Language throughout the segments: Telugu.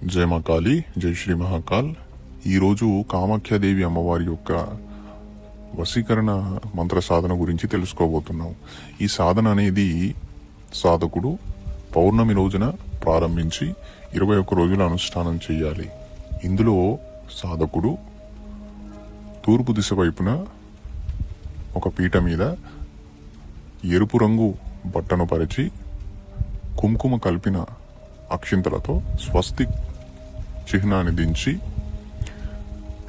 జై మా కాళీ, జై శ్రీ మహాకాల్. ఈరోజు కామాఖ్యాదేవి అమ్మవారి యొక్క వశీకరణ మంత్ర సాధన గురించి తెలుసుకోబోతున్నాం. ఈ సాధన అనేది సాధకుడు పౌర్ణమి రోజున ప్రారంభించి 21 రోజుల అనుష్ఠానం చేయాలి. ఇందులో సాధకుడు తూర్పు దిశ వైపున ఒక పీట మీద ఎరుపు రంగు బట్టను పరిచి కుంకుమ కలిపిన అక్షింతలతో స్వస్తిక్ చిహ్నాన్ని దించి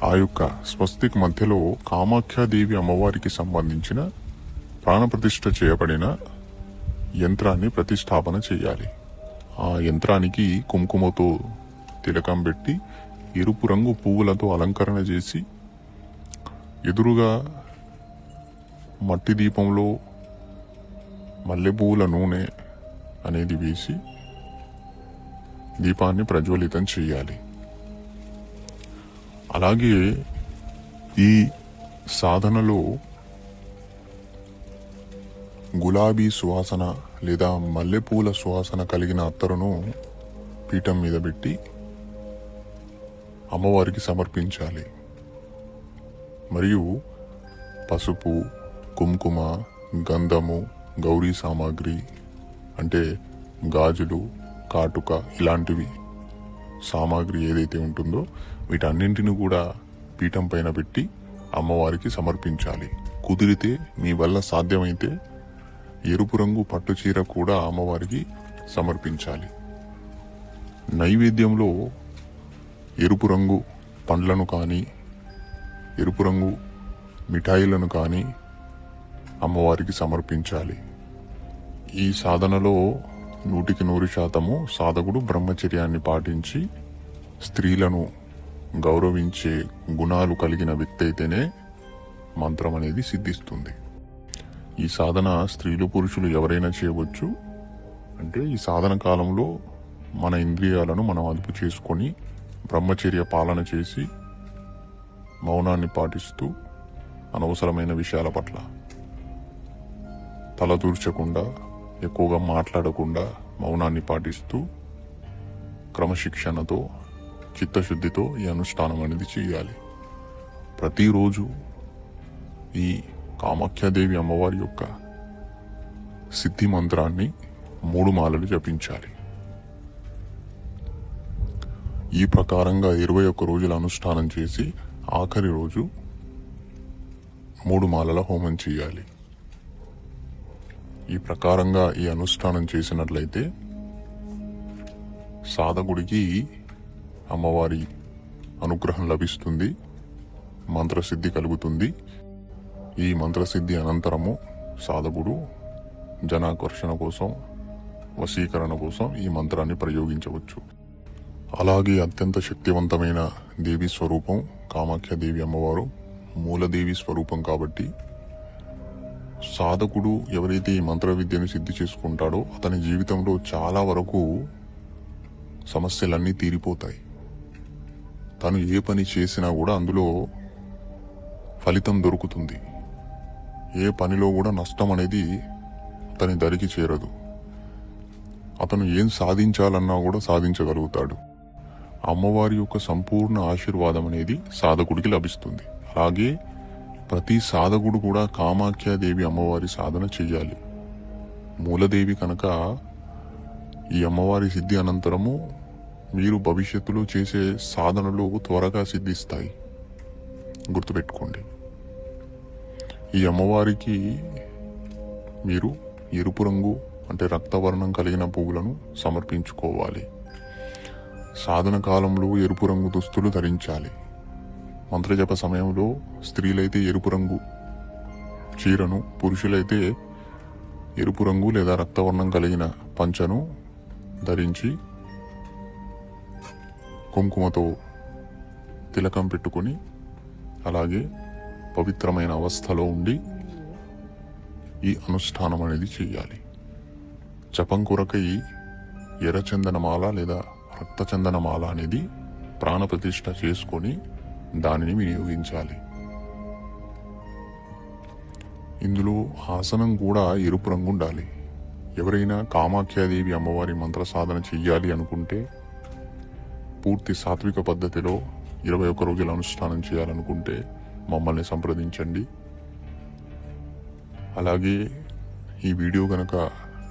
ఆ యొక్క స్వస్తిక్ మధ్యలో కామాఖ్యాదేవి అమ్మవారికి సంబంధించిన ప్రాణప్రతిష్ఠ చేయబడిన యంత్రాన్ని ప్రతిష్టాపన చేయాలి. ఆ యంత్రానికి కుంకుమతో తిలకం పెట్టి ఎరుపు రంగు పువ్వులతో అలంకరణ చేసి ఎదురుగా మట్టి దీపంలో మల్లెపూల నూనె అనేది వేసి దీపాన్ని ప్రజ్వలితం చేయాలి. అలాగే ఈ సాధనలో గులాబీ సువాసన లేదా మల్లెపూల సువాసన కలిగిన అత్తరును పీఠం మీద పెట్టి అమ్మవారికి సమర్పించాలి. మరియు పసుపు, కుంకుమ, గంధము, గౌరీ సామాగ్రి అంటే గాజులు, కాటుక ఇలాంటివి సామాగ్రి ఏదైతే ఉంటుందో వీటన్నింటిని కూడా పీఠం పైన పెట్టి అమ్మవారికి సమర్పించాలి. కుదిరితే మీ వల్ల సాధ్యమైతే ఎరుపు రంగు పట్టు చీర కూడా అమ్మవారికి సమర్పించాలి. నైవేద్యంలో ఎరుపు రంగు పండ్లను కానీ ఎరుపు రంగు మిఠాయిలను కానీ అమ్మవారికి సమర్పించాలి. ఈ సాధనలో 100% సాధకుడు బ్రహ్మచర్యాన్ని పాటించి స్త్రీలను గౌరవించే గుణాలు కలిగిన వ్యక్తి అయితేనే మంత్రం అనేది సిద్ధిస్తుంది. ఈ సాధన స్త్రీలు పురుషులు ఎవరైనా చేయవచ్చు. అంటే ఈ సాధన కాలంలో మన ఇంద్రియాలను మనం అదుపు చేసుకొని బ్రహ్మచర్య పాలన చేసి మౌనాన్ని పాటిస్తూ అనవసరమైన విషయాల పట్ల తలదూర్చకుండా ఎక్కువగా మాట్లాడకుండా మౌనాన్ని పాటిస్తూ క్రమశిక్షణతో చిత్తశుద్ధితో ఈ అనుష్ఠానం అనేది చేయాలి. ప్రతిరోజు ఈ కామాఖ్యాదేవి అమ్మవారి యొక్క సిద్ధి మంత్రాన్ని 3 మాలలు జపించాలి. ఈ ప్రకారంగా 21 రోజుల అనుష్ఠానం చేసి ఆఖరి రోజు 3 మాలల హోమం చేయాలి. ఈ ప్రకారంగా ఈ అనుష్ఠానం చేసినట్లయితే సాధకుడికి అమ్మవారి అనుగ్రహం లభిస్తుంది, మంత్రసిద్ధి కలుగుతుంది. ఈ మంత్రసిద్ధి అనంతరము సాధకుడు జనాకర్షణ కోసం, వశీకరణ కోసం ఈ మంత్రాన్ని ప్రయోగించవచ్చు. అలాగే అత్యంత శక్తివంతమైన దేవి స్వరూపం కామాఖ్యాదేవి అమ్మవారు మూలదేవి స్వరూపం కాబట్టి సాధకుడు ఎవరైతే ఈ మంత్ర విద్యను సిద్ధి చేసుకుంటాడో అతని జీవితంలో చాలా వరకు సమస్యలన్నీ తీరిపోతాయి. తను ఏ పని చేసినా కూడా అందులో ఫలితం దొరుకుతుంది. ఏ పనిలో కూడా నష్టం అనేది అతని దరికి చేరదు. అతను ఏం సాధించాలన్నా కూడా సాధించగలుగుతాడు. అమ్మవారి యొక్క సంపూర్ణ ఆశీర్వాదం అనేది సాధకుడికి లభిస్తుంది. అలాగే ప్రతి సాధకుడు కూడా కామాఖ్యాదేవి అమ్మవారి సాధన చెయ్యాలి. మూలదేవి కనుక ఈ అమ్మవారి సిద్ధి అనంతరము మీరు భవిష్యత్తులో చేసే సాధనలు త్వరగా సిద్ధిస్తాయి. గుర్తుపెట్టుకోండి. ఈ అమ్మవారికి మీరు ఎరుపు రంగు అంటే రక్తవర్ణం కలిగిన పువ్వులను సమర్పించుకోవాలి. సాధన కాలంలో ఎరుపు రంగు దుస్తులు ధరించాలి. మంత్రజప సమయంలో స్త్రీలైతే ఎరుపు రంగు చీరను, పురుషులైతే ఎరుపు రంగు లేదా రక్తవర్ణం కలిగిన పంచను ధరించి కుంకుమతో తిలకం పెట్టుకొని అలాగే పవిత్రమైన అవస్థలో ఉండి ఈ అనుష్ఠానం అనేది చేయాలి. జపం కొరకై ఎర్రచందనమాల లేదా రక్తచందనమాల అనేది ప్రాణప్రతిష్ఠ చేసుకొని దానిని వినియోగించాలి. ఇందులో ఆసనం కూడా ఎరుపు రంగు ఉండాలి. ఎవరైనా కామాఖ్యాదేవి అమ్మవారి మంత్ర సాధన చెయ్యాలి అనుకుంటే పూర్తి సాత్విక పద్ధతిలో 21 రోజుల అనుష్ఠానం చేయాలనుకుంటే మమ్మల్ని సంప్రదించండి. అలాగే ఈ వీడియో కనుక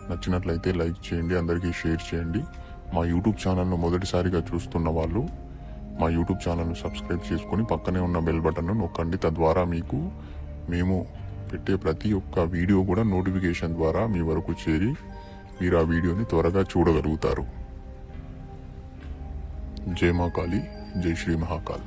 నచ్చినట్లయితే లైక్ చేయండి, అందరికీ షేర్ చేయండి. మా యూట్యూబ్ ఛానల్ను మొదటిసారిగా చూస్తున్న వాళ్ళు మా యూట్యూబ్ ఛానల్ను సబ్స్క్రైబ్ చేసుకొని పక్కనే ఉన్న బెల్ బటన్ను నొక్కండి. తద్వారా మీకు మేము పెట్టే ప్రతి ఒక్క వీడియో కూడా నోటిఫికేషన్ ద్వారా మీ వరకు చేరి మీరు ఆ వీడియోని త్వరగా చూడగలుగుతారు. జై మా కాళీ, జై శ్రీ మహాకాల్.